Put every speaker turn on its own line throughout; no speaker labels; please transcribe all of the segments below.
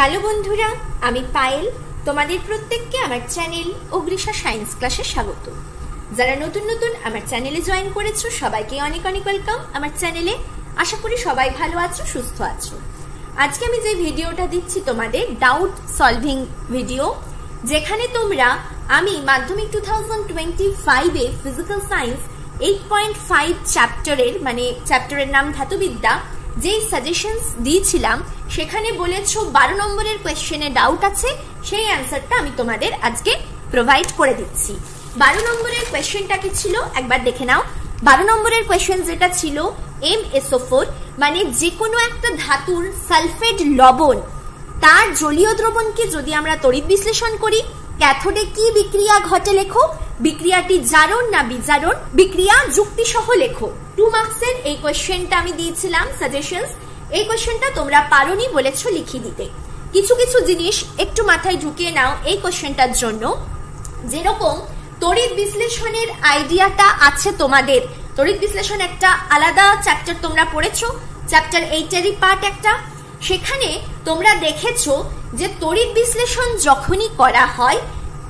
Hello বন্ধুরা, আমি পায়েল। তোমাদের প্রত্যেককে আমার চ্যানেল অগ্রিষা সায়েন্স ক্লাসে স্বাগত। যারা নতুন নতুন আমার চ্যানেলে জয়েন করেছো সবাইকে অনেক অনেক ওয়েলকাম আমার চ্যানেলে। আশা করি সবাই ভালো আছো, সুস্থ আছো। আজকে আমি যে ভিডিওটা দিচ্ছি তোমাদের ডাউট সলভিং ভিডিও, যেখানে তোমরা আমি মাধ্যমিক 2025-এ ফিজিক্যাল সায়েন্স 8.5 চ্যাপ্টারের নাম ধাতুবিদ্যা যেই সাজেশনস দিয়েছিলাম, সেখানে বলেছো 12 নম্বরের কোয়েশ্চেনে ডাউট আছে, সেই অ্যান্সারটা আমি তোমাদের আজকে প্রোভাইড করে দিচ্ছি। 12 নম্বরের কোয়েশ্চেনটা কি ছিল একবার দেখে নাও। 12 নম্বরের কোয়েশ্চেন যেটা ছিল MSO4 মানে যে কোনো একটা ধাতুর সালফেট লবণ, তার জলীয় দ্রবণকে যদি আমরা তড়িৎ বিশ্লেষণ করি, ক্যাথোডে কি বিক্রিয়া ঘটে লেখো, বিক্রিয়াটি জারণ না বিজারণ, বিক্রিয়া যুক্তি সহ লেখো। 2 মার্কসের এই কোয়েশ্চেনটা আমি দিয়েছিলাম সাজেশনস। এই কোয়েশ্চেনটা তোমরা পারোনি, বলেছো লিখে দিতে। কিছু কিছু জিনিস একটু মাথায় ঢুকিয়ে নাও এই কোয়েশ্চেনটার জন্য। যেরকম তড়িৎ বিশ্লেষণের আইডিয়াটা আছে তোমাদের, তড়িৎ বিশ্লেষণ একটা আলাদা চ্যাপ্টার তোমরা পড়েছো, চ্যাপ্টার 8-এরই পার্ট একটা। সেখানে তোমরা দেখেছো যে তড়িৎ বিশ্লেষণ যখনই করা হয়,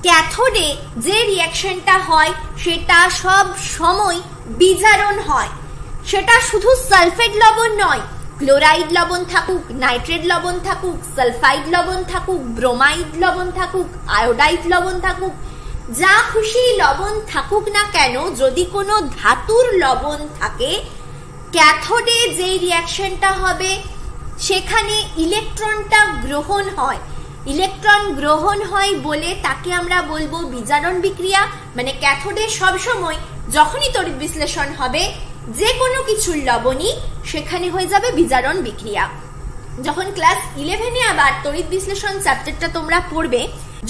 ক্যাথোডে যে রিঅ্যাকশনটা হয় সেটা সব সময় বিজারণ হয়। সেটা শুধু সালফেট লবণ নয়, ক্লোরাইড লবণ থাকুক, নাইট্রেট লবণ থাকুক, সালফাইড লবণ থাকুক, ব্রোমাইড লবণ থাকুক, আয়োডাইড লবণ থাকুক, যা খুশি লবণ থাকুক না কেন, যদি কোনো ধাতুর লবণ থাকে, ক্যাথোডে যে রিঅ্যাকশনটা হবে সেখানে ইলেকট্রনটা গ্রহণ হয়। ইলেকট্রন গ্রহণ হয় বলে তাকে আমরা বলবো বিজারণ বিক্রিয়া। মানে ক্যাথোডে সবসময় যখনই তড়িৎ বিশ্লেষণ হবে যে কোনো কিছুর লবণই, সেখানে হয়ে যাবে বিজারণ বিক্রিয়া। যখন ক্লাস 11-এ আবার তড়িৎ বিশ্লেষণ চ্যাপ্টারটা তোমরা পড়বে,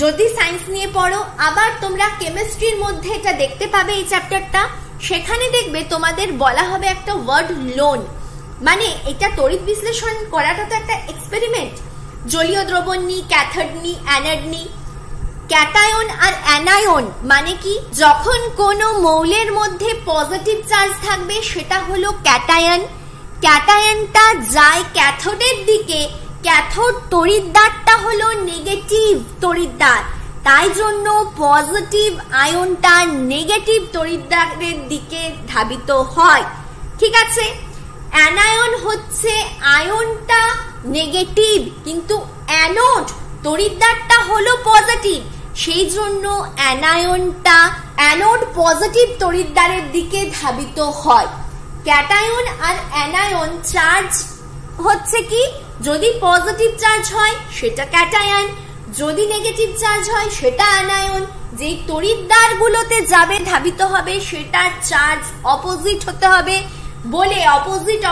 যদি সায়েন্স নিয়ে পড়ো, আবার তোমরা কেমিস্ট্রির মধ্যে এটা দেখতে পাবে এই চ্যাপ্টারটা। সেখানে দেখবে তোমাদের বলা হবে একটা ওয়ার্ড লোন, মানে এটা তড়িৎ বিশ্লেষণ করাটা তো একটা এক্সপেরিমেন্ট। জলীয় দ্রবণ নি, ক্যাথোড নি, অ্যানোড নি, ক্যাটায়ন আর অ্যানায়ন মানে কি, যখন কোনো মৌলের মধ্যে পজিটিভ চার্জ থাকবে সেটা হলো ক্যাটায়ন। ক্যাটায়নটা যায় ক্যাথোডের দিকে, ক্যাথোড তড়িৎদ্বারটা হলো নেগেটিভ তড়িৎদ্বার, তাই জন্য পজিটিভ আয়নটা নেগেটিভ তড়িৎদ্বারের দিকে ধাবিত হয়। ঠিক আছে, অ্যানায়ন হচ্ছে আয়নটা নেগেটিভ, কিন্তু অ্যানোড তড়িৎদ্বারটা হলো পজিটিভ, সেই জন্য অ্যানোড পজিটিভ তড়িৎদ্বারের দিকে ধাবিত হয়। ক্যাটায়ন আর অ্যানায়ন চার্জ হচ্ছে কি, যদি পজিটিভ চার্জ হয় সেটা ক্যাটায়ন, যদি নেগেটিভ চার্জ হয় সেটা অ্যানায়ন। যে তড়িৎদ্বারগুলোতে যাবে ধাবিত হবে সেটার চার্জ অপোজিট হতে হবে বলে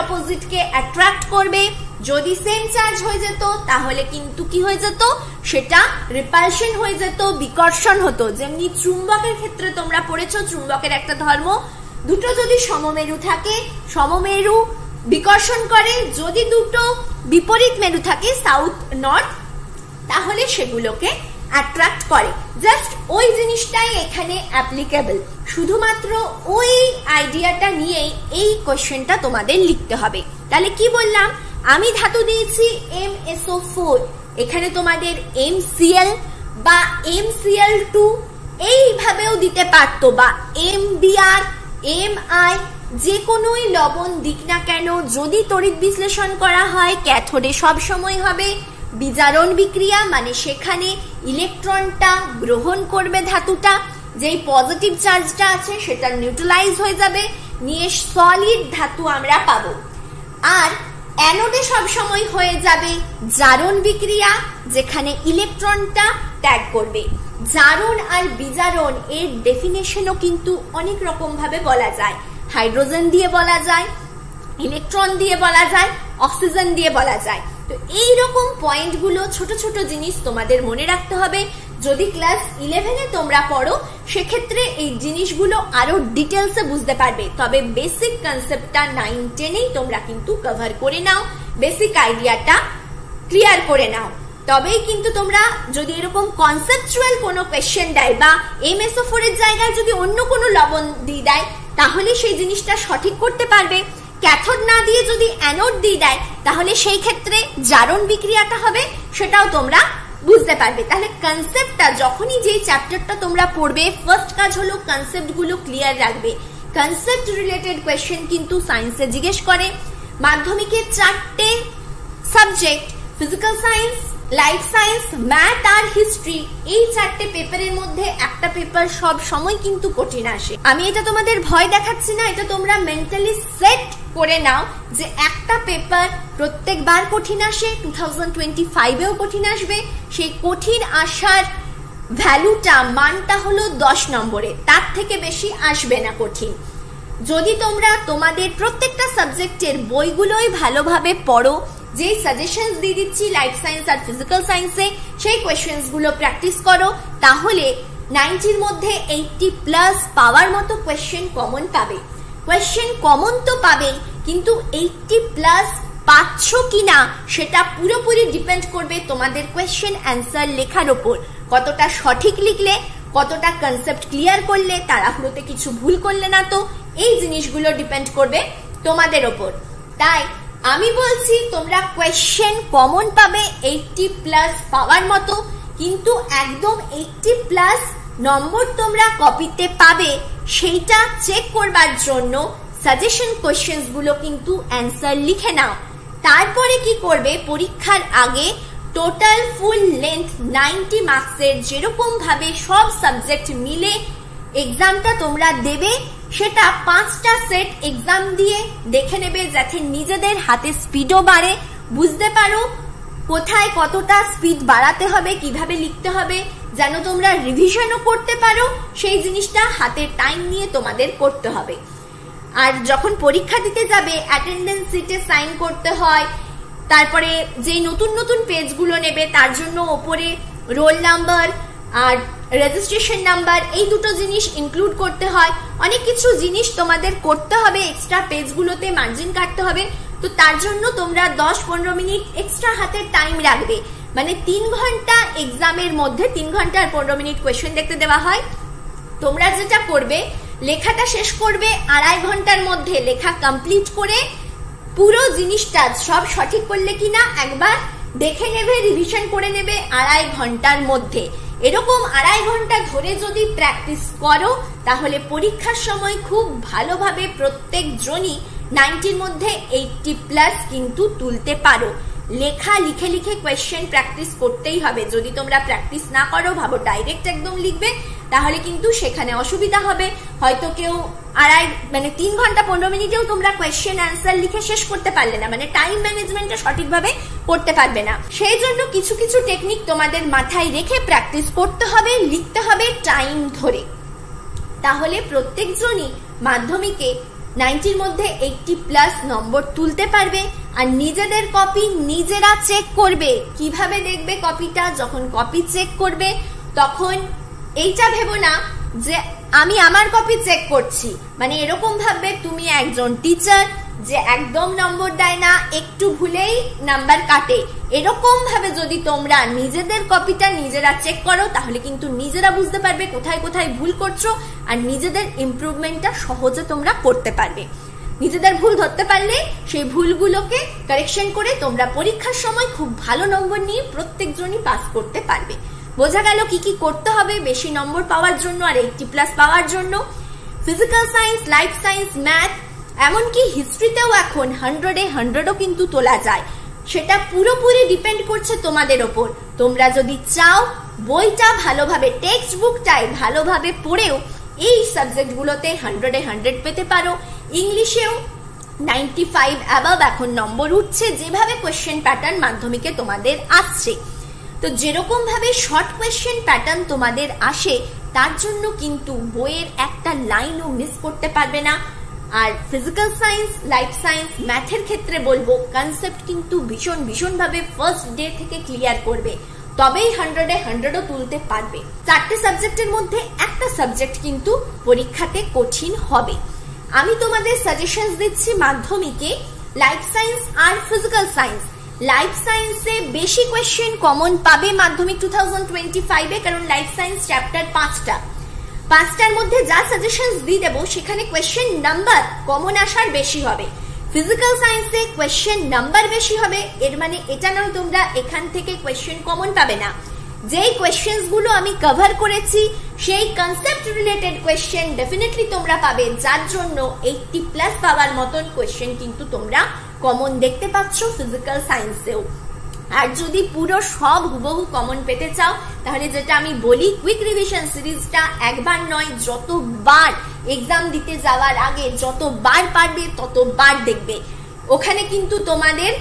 অপোজিটকে অ্যাট্রাক্ট করবে। যদি সেম চার্জ হয়ে যেত তাহলে কিন্তু কি হয়ে যেত, সেটা রিপালশন হয়ে যেত, বিকর্ষণ হতো। যেমনি চুম্বকের ক্ষেত্রে তোমরা পড়েছো, চুম্বকের একটা ধর্ম, দুটো যদি সমমেরু থাকে, সমমেরু বিকর্ষণ করে, যদি দুটো বিপরীত মেরু থাকে, সাউথ নর্থ, তাহলে সেগুলোকে অ্যাট্রাক্ট করে। জাস্ট ওই জিনিসটাই এখানে অ্যাপ্লিকেবল। শুধুমাত্র ওই আইডিয়াটা নিয়েই এই কোশ্চেনটা তোমাদের লিখতে হবে। তাহলে কি বললাম, আমি ধাতু দিয়েছি MSO4, এখানে তোমাদের MCl বা MCl2 এইভাবেও দিতে পারতো, বা MBr, MI, যে কোনোই লবণ দিক না কেন, যদি তড়িৎ বিশ্লেষণ করা হয় ক্যাথোডে সব সময় হবে বিজারণ বিক্রিয়া, মানে সেখানে ইলেকট্রনটা গ্রহণ করবে ধাতুটা, যেই পজিটিভ চার্জটা আছে সেটা নিউট্রালাইজ হয়ে যাবে, নিয়ে সলিড ধাতু আমরা পাবো। আর অ্যানোডে সব সময় হয়ে যাবে জারণ বিক্রিয়া, যেখানে ইলেকট্রনটা ত্যাগ করবে। জারণ আর বিজারণ এর ডেফিনেশনও কিন্তু অনেক রকম ভাবে বলা যায়। হাইড্রোজেন দিয়ে বলা যায়, ইলেকট্রন দিয়ে বলা যায়, অক্সিজেন দিয়ে বলা যায়। তো এইরকম পয়েন্টগুলো, ছোট ছোট জিনিস তোমাদের মনে রাখতে হবে। যদি ক্লাস 11-এ তোমরা পড়ো, সেক্ষেত্রে এই জিনিসগুলো আরো ডিটেলসে বুঝতে পারবে। তবে বেসিক কনসেপ্টটা 9-10-এই তোমরা কিন্তু কভার করে নাও, বেসিক আইডিয়াটা ক্লিয়ার করে নাও। তবেই কিন্তু তোমরা, যদি এরকম কনসেপচুয়াল কোনো কোয়েশ্চেন দেয় বা MSO4 এর জায়গায় যদি অন্য কোনো লবণ দিয়ে দেয়, তাহলে সেই জিনিসটা সঠিক করতে পারবে। ক্যাথোড না দিয়ে যদি অ্যানোড দিয়ে দেয় তাহলে সেই ক্ষেত্রে জারণ বিক্রিয়াটা হবে, সেটাও তোমরা বুঝতে পারবে। তাহলে কনসেপ্টটা যখনই যেই চ্যাপ্টারটা তোমরা পড়বে, ফার্স্ট কাজ হলো কনসেপ্ট গুলো ক্লিয়ার রাখবে। কনসেপ্ট রিলেটেড কোয়েশ্চেন কিন্তু সায়েন্সে জিজ্ঞেস করে। মাধ্যমিকের 4টে subject, physical science, life science, math আর হিস্ট্রি, এই 4টে পেপারের মধ্যে একটা পেপার সব সময় কিন্তু কঠিন আসে। আমি এটা তোমাদের ভয় দেখাচ্ছি না, এটা তোমরা মেন্টালি সেট করে নাও যে একটা পেপার প্রত্যেকবার কঠিন আসে, 2025-এও কঠিন আসবে। সেই কঠিন আসার ভ্যালুটা, মানটা হলো 10 নম্বরে, তার থেকে বেশি আসবে না কঠিন। যদি তোমরা তোমাদের প্রত্যেকটা সাবজেক্টের বইগুলোই ভালোভাবে পড়ো, যে সাজেশনস দিয়ে দিচ্ছি লাইফ সায়েন্স আর ফিজিক্যাল সায়েন্সে, সেই কোয়েশ্চেন্স গুলো প্র্যাকটিস করো, তাহলে 90-র মধ্যে 80+ পাওয়ার মতো কোয়েশ্চেন কমন পাবে। কোয়েশ্চেন কমন তো পাবে, কিন্তু 80+ পাচ্ছ কিনা সেটা পুরোপুরি ডিপেন্ড করবে তোমাদের কোয়েশ্চেন অ্যান্সার লেখার ওপর। কতটা সঠিক লিখলে, কতটা কনসেপ্ট ক্লিয়ার করলে, তাড়াহুড়োতে কিছু ভুল করলে না তো, এই জিনিসগুলো ডিপেন্ড করবে তোমাদের ওপর। তাই আমি বলছি তোমরা কোয়েশ্চেন কমন পাবে 80+ পাওয়ার মতো, কিন্তু একদম 80+ নম্বর তোমরা কপিতে পাবে সেইটা চেক করবার জন্য সাজেশন কোয়েশ্চেন্স গুলো কিন্তু অ্যান্সার লিখে নাও। তারপরে কি করবে, পরীক্ষার আগে টোটাল ফুল লেন্থ 90 মার্কসের যেরকম ভাবে সব সাবজেক্ট মিলে এক্সামটা তোমরা দেবে, সেটা 5টা সেট এক্সাম দিয়ে দেখে নেবে, যাতে নিজেদের হাতে স্পিডও বাড়ে, বুঝতে পারো কোথায় কতটা স্পিড বাড়াতে হবে, কিভাবে লিখতে হবে, যেন তোমরা রিভিশনও করতে পারো। সেই জিনিসটা হাতে টাইম নিয়ে তোমাদের করতে হবে। আর যখন পরীক্ষা দিতে যাবে, অ্যাটেন্ডেন্স শিটে সাইন করতে হয়, তারপরে যে নতুন নতুন পেজগুলো নেবে তার জন্য ওপরে রোল নাম্বার আর রেজিস্ট্রেশন নাম্বার, এই দুটো জিনিস ইনক্লুড করতে হয়। অনেক কিছু জিনিস তোমাদের করতে হবে, এক্সট্রা পেজগুলোতে মার্জিন কাটতে হবে। তো তার জন্য তোমরা 10-15 মিনিট এক্সট্রা হাতে টাইম রাখবে। মানে 3 ঘন্টা এক্সামের মধ্যে 3 ঘন্টা আর 15 মিনিট কোয়েশ্চেন দেখতে দেওয়া হয়। তোমরা যেটা করবে, লেখাটা শেষ করবে 2.5 ঘন্টার মধ্যে, লেখা কমপ্লিট করে পুরো জিনিসটা সব সঠিক করলে কিনা একবার দেখে নেবে, রিভিশন করে নেবে 2.5 ঘন্টার মধ্যে। এরকম 2.5 ঘন্টা ধরে যদি প্র্যাকটিস করো, তাহলে পরীক্ষার সময় খুব ভালোভাবে প্রত্যেকজনই 90-র মধ্যে 80+ কিন্তু তুলতে পারো। লেখা লিখে লিখে কোয়েশ্চেন প্র্যাকটিস করতেই হবে। যদি তোমরা প্র্যাকটিস না করো, ভাবো ডাইরেক্ট একদম লিখবে, তাহলে কিন্তু সেখানে অসুবিধা হবে। হয়তো কেউ 3 ঘন্টা 15 মিনিটেও তোমরা কোয়েশ্চেন অ্যান্সার লিখে শেষ করতে পারলে না, মানে টাইম ম্যানেজমেন্টটা সঠিকভাবে করতে পারবে না। সেই জন্য কিছু কিছু টেকনিক তোমাদের মাথায় রেখে প্র্যাকটিস করতে হবে, লিখতে হবে টাইম ধরে। তাহলে প্রত্যেকজনই মাধ্যমিকে 90-র মধ্যে 80+ নম্বর তুলতে পারবে। আর নিজেদের কপি নিজেরা চেক করবে। কিভাবে দেখবে কপিটা? যখন কপি চেক করবে তখন এইটা ভেবো না যে আমি আমার কপি চেক করছি, মানে এরকম ভাববে তুমি একজন টিচার যে একদম নম্বর দেয় না, একটু ভুলেই নাম্বার কাটে। এরকম ভাবে যদি তোমরা নিজেদের কপিটা নিজেরা চেক করো, তাহলে কিন্তু নিজেরা বুঝতে পারবে কোথায় কোথায় ভুল করছো, আর নিজেদের ইমপ্রুভমেন্টটা সহজে তোমরা করতে পারবে। নিজেদের ভুল ধরতে পারলে সেই ভুলগুলোকে কারেকশন করে তোমরা পরীক্ষার সময় খুব ভালো নম্বর নিয়ে প্রত্যেকজনই পাস করতে পারবে। বোঝা গেল কি কি করতে হবে বেশি নম্বর পাওয়ার জন্য আর 80+ পাওয়ার জন্য। Physical science, life science, math, এমনকি হিস্ট্রিতেও এখন 100-এ 100ও কিন্তু তোলা যায়। সেটা পুরোপুরি ডিপেন্ড করছে তোমাদের ওপর। তোমরা যদি চাও বইটা ভালোভাবে, টেক্সট বুকটাই ভালোভাবে পড়েও এই সাবজেক্টগুলোতে 100-এ 100 পেতে পারো। ইংলিশেও 95 অ্যাবাভ এখন নম্বর উঠছে, যেভাবে কোয়েশ্চেন প্যাটার্ন মাধ্যমিকে তোমাদের আসছে। তো যেরকম ভাবে শর্ট কোয়েশ্চেন প্যাটার্ন তোমাদের আসে, তার জন্য কিন্তু বইয়ের একটা লাইনও মিস করতে পারবে না। আর ফিজিক্যাল সায়েন্স, লাইফ সায়েন্স, ম্যাথের ক্ষেত্রে বলবো কনসেপ্ট কিন্তু ভীষণ ভীষণ ভাবে ফার্স্ট ডে থেকে ক্লিয়ার করবে, তবেই 100-এ 100ও তুলতে পারবে। 4টে সাবজেক্টের মধ্যে একটা সাবজেক্ট কিন্তু পরীক্ষাতে কঠিন হবে। আমি তোমাদের সাজেশনস দিচ্ছি মাধ্যমিকে লাইফ সায়েন্স আর ফিজিক্যাল সায়েন্স। লাইফ সায়েন্সে বেশি কোয়েশ্চেন কমন পাবে মাধ্যমিক 2025-এ, কারণ লাইফ সায়েন্স চ্যাপ্টার 5টার মধ্যে যা সাজেশনস দিয়ে দেবো সেখানে কোয়েশ্চেন নাম্বার কমন আসার বেশি হবে। ফিজিক্যাল সায়েন্সে কোয়েশ্চেন নাম্বার বেশি হবে এর মানে এটা নয় তোমরা এখান থেকে কোয়েশ্চেন কমন পাবে না। যেই কোয়েশ্চেন্স গুলো আমি কভার করেছি সেই কনসেপ্ট রিলেটেড কোয়েশ্চেন ডেফিনেটলি তোমরা পাবে, যার জন্য 80+ পাওয়ার মতন কোয়েশ্চেন কিন্তু তোমরা কমন দেখতে পাচ্ছ ফিজিক্যাল সায়েন্সেও। আর যদি পুরো সব হুবহু কমন পেতে চাও তাহলে যেটা আমি বলি, কুইক রিভিশন সিরিজটা একবার নয় যতবার এক্সাম দিতে যাওয়ার আগে যতবার পারবে ততবার দেখবে। ওখানে কিন্তু তোমাদের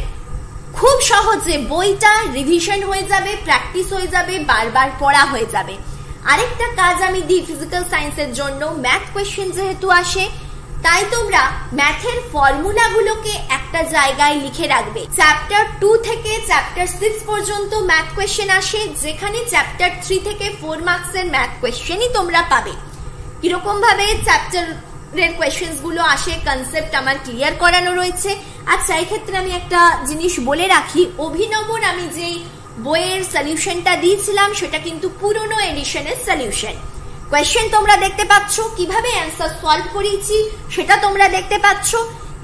খুব সহজে বইটা রিভিশন হয়ে যাবে, প্র্যাকটিস হয়ে যাবে, বারবার পড়া হয়ে যাবে। আরেকটা কাজ আমি দিই ফিজিক্যাল সায়েন্সের জন্য, ম্যাথ কোয়েশ্চেন যেহেতু আসে তাই তোমরা ম্যাথের ফর্মুলাগুলোকে একটা জায়গায় লিখে রাখবে। চ্যাপ্টার 2 থেকে চ্যাপ্টার 6 পর্যন্ত ম্যাথ কোয়েশ্চেন আসে, যেখানে চ্যাপ্টার 3 থেকে 4 মার্কসের ম্যাথ কোয়েশ্চেনই তোমরা পাবে। কিরকম ভাবে চ্যাপ্টারের কোয়েশ্চেনস গুলো আসে কনসেপ্ট আমার ক্লিয়ার করানো রয়েছে। আচ্ছা, এই ক্ষেত্রে আমি একটা জিনিস বলে রাখি, অভিনবর আমি যেই বইয়ের সলিউশনটা দিয়েছিলাম সেটা কিন্তু পুরনো এডিশনের সলিউশন। কোয়েশ্চেন তোমরা দেখতে পাচ্ছ, কিভাবে অ্যান্সার সলভ করেছি সেটা তোমরা দেখতে পাচ্ছ।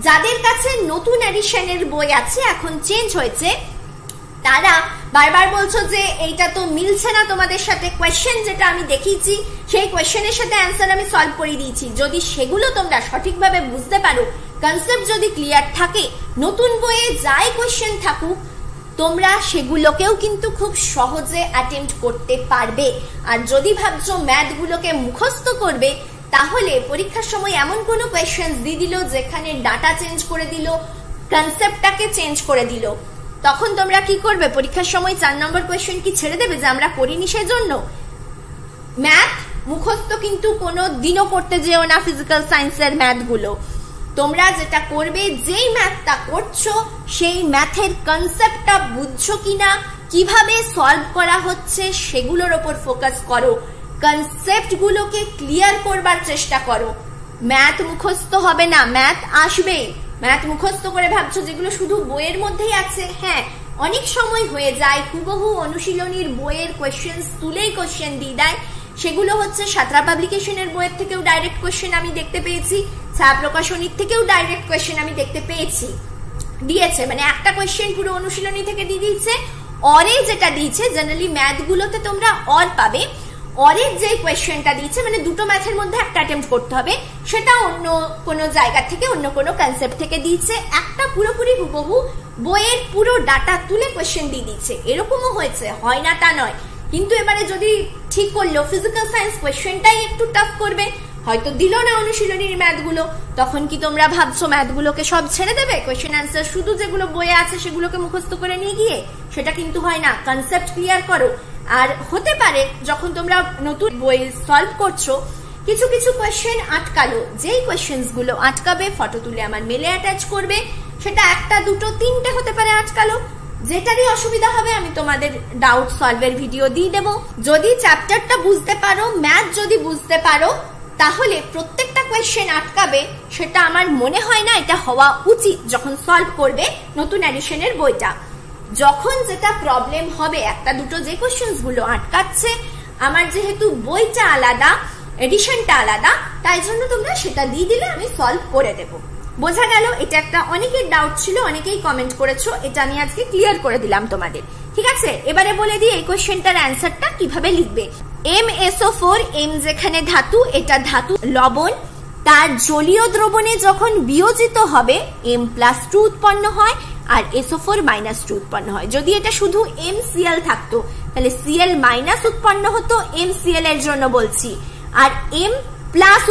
যাদের কাছে নতুন এডিশনের বই আছে, এখন চেঞ্জ হয়েছে, তারা বারবার বলছো যে এইটা তো মিলছে না তোমাদের সাথে, কোয়েশ্চেন যেটা আমি দেখিয়েছি সেই কোয়েশ্চেনের সাথে অ্যান্সার আমি সলভ করে দিয়েছি। যদি সেগুলো তোমরা সঠিকভাবে বুঝতে পারো, কনসেপ্ট যদি ক্লিয়ার থাকে, নতুন বইয়ে যাই কোয়েশ্চেন থাকুক তোমরা সেগুলোকেও কিন্তু খুব সহজে অ্যাটেম্প্ট করতে পারবে। আর যদি ভাবছো ম্যাথগুলোকে মুখস্থ করবে, তাহলে পরীক্ষার সময় এমন কোনো কোয়েশ্চেন্স দিয়ে দিল যেখানে ডাটা চেঞ্জ করে দিল, কনসেপ্টটাকে চেঞ্জ করে দিল, তখন তোমরা কি করবে? পরীক্ষার সময় 4 নম্বর কোয়েশ্চেন কি ছেড়ে দেবে যে আমরা করিনি সেজন্য? ম্যাথ মুখস্থ কিন্তু কোনো দিনও করতে যেও না ফিজিক্যাল সায়েন্সের ম্যাথগুলো। তোমরা যেটা করবে, যেই ম্যাথটা করছো সেই ম্যাথের কনসেপ্টটা বুঝছো কিনা, কিভাবে সলভ করা হচ্ছে সেগুলোর ওপর ফোকাস করো, কনসেপ্ট গুলোকে ক্লিয়ার করবার চেষ্টা করো। ম্যাথ মুখস্থ হবে না, ম্যাথ আসবে। ম্যাথ মুখস্থ করে ভাবছো যেগুলো শুধু বইয়ের মধ্যেই আছে, হ্যাঁ অনেক সময় হয়ে যায় হুবহু অনুশীলনীর বইয়ের কোয়েশ্চেন্স তুলেই কোয়েশ্চেন দিয়ে দেয়। সেগুলো হচ্ছে সাঁতরা পাবলিকেশনের বইয়ের থেকেও ডাইরেক্ট কোয়েশ্চেন আমি দেখতে পেয়েছি, ছায়া প্রকাশনীর থেকেও ডাইরেক্ট কোয়েশ্চেন আমি দেখতে পেয়েছি। দিয়েছে মানে একটা কোয়েশ্চেন পুরো অনুশীলনী থেকে দিয়ে দিয়েছে। অরে যেটা দিয়েছে, জেনারেলি ম্যাথগুলোতে তোমরা অর পাবে, অরের যে কোয়েশ্চেনটা দিয়েছে মানে দুটো ম্যাথের মধ্যে একটা অ্যাটেম্প্ট করতে হবে, সেটা অন্য কোনো জায়গা থেকে অন্য কোনো কনসেপ্ট থেকে দিয়েছে। একটা পুরোপুরি হুবহু বইয়ের পুরো ডাটা তুলে কোয়েশ্চেন দিয়ে দিচ্ছে, এরকমও হয়েছে, হয় না তা নয়। কিন্তু এবারে যদি ঠিক করলো ফিজিক্যাল সায়েন্স কোয়েশ্চেনটাই একটু টাফ করবে, হয়তো দিল না অনুশীলনীর ম্যাথগুলো, তখন কি তোমরা ভাবছো ম্যাথগুলোকে সব ছেড়ে দেবে, কোয়েশ্চেন অ্যান্সার শুধু যেগুলো বইয়ে আছে সেগুলোকে মুখস্থ করে নিয়ে গিয়ে? সেটা কিন্তু হয় না, কনসেপ্ট ক্লিয়ার করো। আর হতে পারে যখন তোমরা নতুন বই সলভ করছো কিছু কিছু কোয়েশ্চেন আটকালো, যেই কোয়েশ্চেন্স গুলো আটকাবে ফটো তুলে আমার মেলে অ্যাটাচ করবে, সেটা একটা দুটো তিনটে হতে পারে আটকালো, যেটারই অসুবিধা হবে আমি তোমাদের ডাউট সলভের ভিডিও দিয়ে দেবো। যদি চ্যাপ্টারটা বুঝতে পারো, ম্যাথ যদি বুঝতে পারো, তাহলে প্রত্যেকটা কোয়েশ্চেন আটকাবে, সেটা আমার মনে হয় না এটা হওয়া উচিত যখন সলভ করবে নতুন এডিশনের বইটা। যখন যেটা প্রবলেম হবে, একটা দুটো যে কোয়েশ্চেন্স গুলো আটকাচ্ছে, আমার যেহেতু বইটা আলাদা, এডিশনটা আলাদা, তাই জন্য তোমরা সেটা দিয়ে দিলে আমি সলভ করে দেবো। বোঝা গেল? এটা একটা অনেকের ডাউট ছিল, অনেকেই কমেন্ট করেছো, এটা আমি আজকে ক্লিয়ার করে দিলাম তোমাদের। ঠিক আছে, এবারে বলে দিই এই কোয়েশ্চেনটার অ্যান্সারটা কিভাবে লিখবে। MSO4, M যেখানে ধাতু, এটা ধাতু লবণ, তার জলীয় দ্রবণে যখন বিয়োজিত হবে M+2 উৎপন্ন হয় আর SO4-2 উৎপন্ন হয়। যদি এটা শুধু MCl থাকতো তাহলে Cl- উৎপন্ন হতো, MCl এর জন্য বলছি, আর M+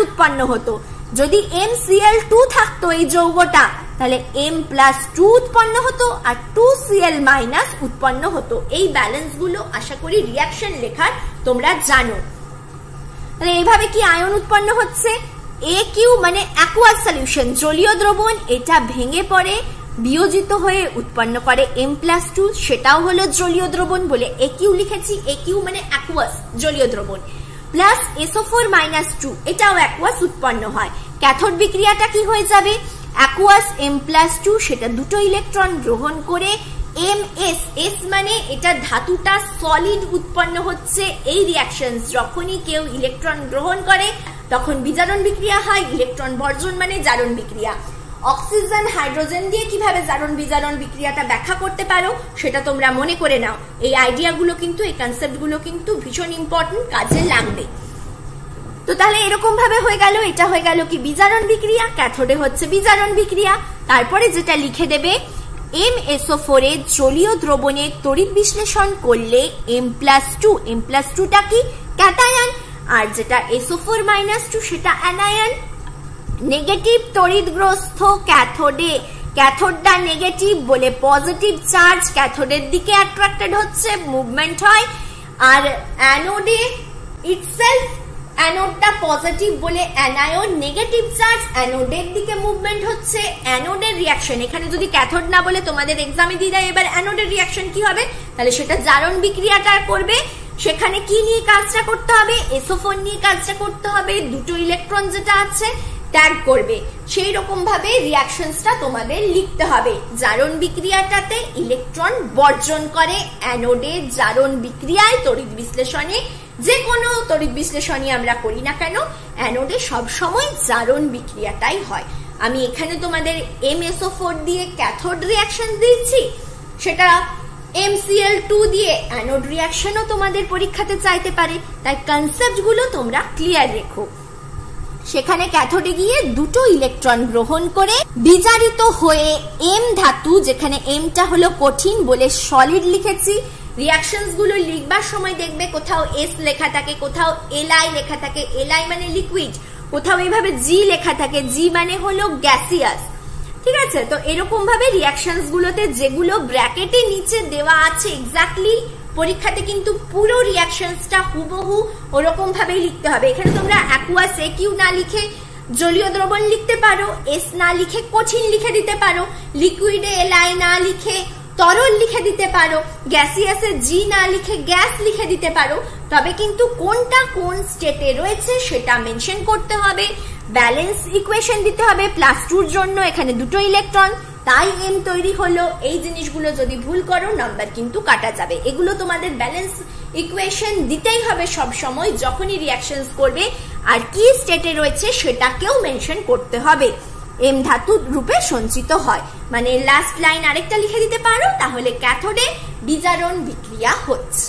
উৎপন্ন হতো। যদি MCl2 থাকতো এই যৌগটা, তাহলে M+2 উৎপন্ন হতো আর 2Cl- উৎপন্ন হতো। এই ব্যালেন্স গুলো আশা করি রিঅ্যাকশন লেখার তোমরা জানো। তাহলে এইভাবে কি আয়ন উৎপন্ন হচ্ছে? AQ মানে অ্যাকুয়াস সলিউশন, জলীয় দ্রবণ, এটা ভেঙে পড়ে বিয়োজিত হয়ে উৎপন্ন করে M+2, সেটাও হলো জলীয় দ্রবণ বলে AQ লিখেছি। AQ মানে অ্যাকুয়াস, জলীয় দ্রবণ, প্লাস SO4-2, এটাও অ্যাকুয়াস উৎপন্ন হয়। ক্যাথোড বিক্রিয়াটা কি হয়ে যাবে? অ্যাকুয়াস M+2, সেটা দুটো ইলেকট্রন গ্রহণ করে MS, S মানে এটা ধাতুটা সলিড উৎপন্ন হচ্ছে। এই রিঅ্যাকশন যখনই কেউ ইলেকট্রন গ্রহণ করে তখন বিজারণ বিক্রিয়া হয়, ইলেকট্রন বর্জন মানে জারণ বিক্রিয়া। অক্সিজেন হাইড্রোজেন দিয়ে কিভাবে জারণ বিজারণ বিক্রিয়াটা ব্যাখ্যা করতে পারো সেটা তোমরা মনে করে নাও। এই আইডিয়াগুলো কিন্তু, এই কনসেপ্টগুলো কিন্তু ভীষণ ইম্পর্টেন্ট, কাজে লাগবে। তো তাহলে এরকম ভাবে হয়ে গেল, এটা হয়ে গেল কি বিজারণ বিক্রিয়া, ক্যাথোডে হচ্ছে বিজারণ বিক্রিয়া। তারপরে যেটা লিখে দেবে MSO4 এর জলীয় দ্রবণে তড়িৎ বিশ্লেষণ করলে M+2, M+2টা কি ক্যাটায়ন, আর যেটা SO4-2 সেটা অ্যানায়ন। নেগেটিভ তড়িৎগ্রস্ত ক্যাথোডে, ক্যাথোডটা নেগেটিভ বলে পজিটিভ চার্জ ক্যাথোডের দিকে অ্যাট্রাক্টেড হচ্ছে, মুভমেন্ট হয়। আর অ্যানোডে ইটসেলফ, অ্যানোডটা পজিটিভ বলে অ্যানায়ন, নেগেটিভ চার্জ অ্যানোডের দিকে মুভমেন্ট হচ্ছে। অ্যানোডের রিয়াকশন, এখানে যদি ক্যাথোড না বলে তোমাদের এক্সামে দিয়ে দেয় এবার অ্যানোডের রিয়াকশন কি হবে, তাহলে সেটা জারণ বিক্রিয়াটা করবে। সেখানে কি নিয়ে কাজটা করতে হবে, SO4 নিয়ে কাজটা করতে হবে, দুটো ইলেকট্রন যেটা আছে ত্যাগ করবে। সেই রকম ভাবে রিয়াকশনসটা তোমাদের লিখতে হবে। জারণ বিক্রিয়াটাতে ইলেকট্রন বর্জন করে, অ্যানোডে জারণ বিক্রিয়ায় তড়িৎ বিশ্লেষণে, যে কোনো তড়িৎ বিশ্লেষণই আমরা করি না কেন অ্যানোডে সবসময় জারণ বিক্রিয়াটাই হয়। আমি এখানে তোমাদের MSO4 দিয়ে ক্যাথোড রিয়াকশন দিচ্ছি, সেটা MCl2 দিয়ে অ্যানোড রিয়াকশনও তোমাদের পরীক্ষাতে চাইতে পারে, তাই কনসেপ্ট গুলো তোমরা ক্লিয়ার রেখো। সেখানে ক্যাথোডে গিয়ে দুটো ইলেকট্রন গ্রহণ করে বিজারিত হয়ে M ধাতু, যেখানে Mটা হলো কঠিন বলে সলিড লিখেছি, রিয়াকশনস গুলো লিখবার সময় দেখবে কোথাও S লেখা থাকে, কোথাও Li লেখা থাকে, Li মানে লিকুইড, কোথাও এইভাবে G লেখা থাকে, G মানে হলো গ্যাসিয়াস। ঠিক আছে, তো এরকম ভাবে রিয়াকশনস গুলোতে যেগুলো ব্র্যাকেটে নিচে দেওয়া আছে এক্স্যাক্টলি পরীক্ষাতে কিন্তু পুরো রিয়াকশনসটা হুবহু ওরকম ভাবেই লিখতে হবে। এখানে তোমরা অ্যাকুয়াস AQ না লিখে জলীয় দ্রবণ লিখতে পারো, S না লিখে কঠিন লিখে দিতে পারো, লিকুইডে Li না লিখে তরল লিখে দিতে পারো, গ্যাসিয়াসে G না লিখে গ্যাস লিখে দিতে পারো, তবে কিন্তু কোনটা কোন স্টেটে রয়েছে সেটা মেনশন করতে হবে। ব্যালেন্স ইকুয়েশন দিতে হবে, +2 জন্য এখানে দুটো ইলেকট্রন, তাই M তৈরি হলো। এই জিনিসগুলো যদি ভুল করো নাম্বার কিন্তু কাটা যাবে। এগুলো তোমাদের ব্যালেন্স ইকুয়েশন দিতেই হবে সব সময় যখনই রিয়াকশনস করবে, আর কি স্টেটে রয়েছে সেটাকেও মেনশন করতে হবে। M ধাতু রূপে সঞ্চিত হয়, মানে লাস্ট লাইন আরেকটা লিখে দিতে পারো, তাহলে ক্যাথোডে বিজারণ বিক্রিয়া হচ্ছে।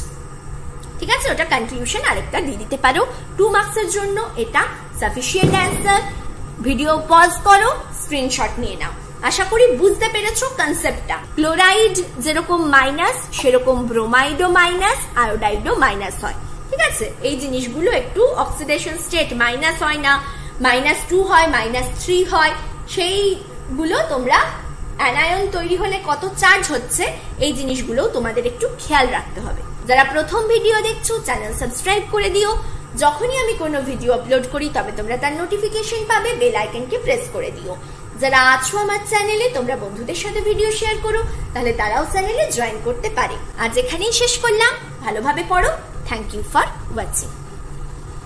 ঠিক আছে, ওটা কনক্লুশন আরেকটা দিয়ে দিতে পারো 2 মার্কসের জন্য। এটা সাফিসিয়েন্ট অ্যান্সার। ভিডিও পজ করো, স্ক্রিনশট নিয়ে নাও। আশা করি বুঝতে পেরেছো কনসেপ্টটা। ক্লোরাইড যেরকম মাইনাস সেরকম ব্রোমাইডও মাইনাস, আয়োডাইডও মাইনাস হয়। ঠিক আছে, এই জিনিসগুলো একটু অক্সিডেশন স্টেট মাইনাস হয় না, -2 হয়, -3 হয়, সেইগুলো তোমরা অ্যানায়ন তৈরি হলে কত চার্জ হচ্ছে এই জিনিসগুলো তোমাদের একটু খেয়াল রাখতে হবে। যারা প্রথম ভিডিও দেখছো চ্যানেল সাবস্ক্রাইব করে দিও, যখনই আমি কোনো ভিডিও আপলোড করি তবে তোমরা তার নোটিফিকেশন পাবে, বেল আইকনকে প্রেস করে দিও। যারা আছো আমার চ্যানেলে তোমরা বন্ধুদের সাথে ভিডিও শেয়ার করো, তাহলে তারাও চ্যানেলে জয়েন করতে পারে। আজ এখানেই শেষ করলাম, ভালোভাবে পড়ো। Thank you for watching.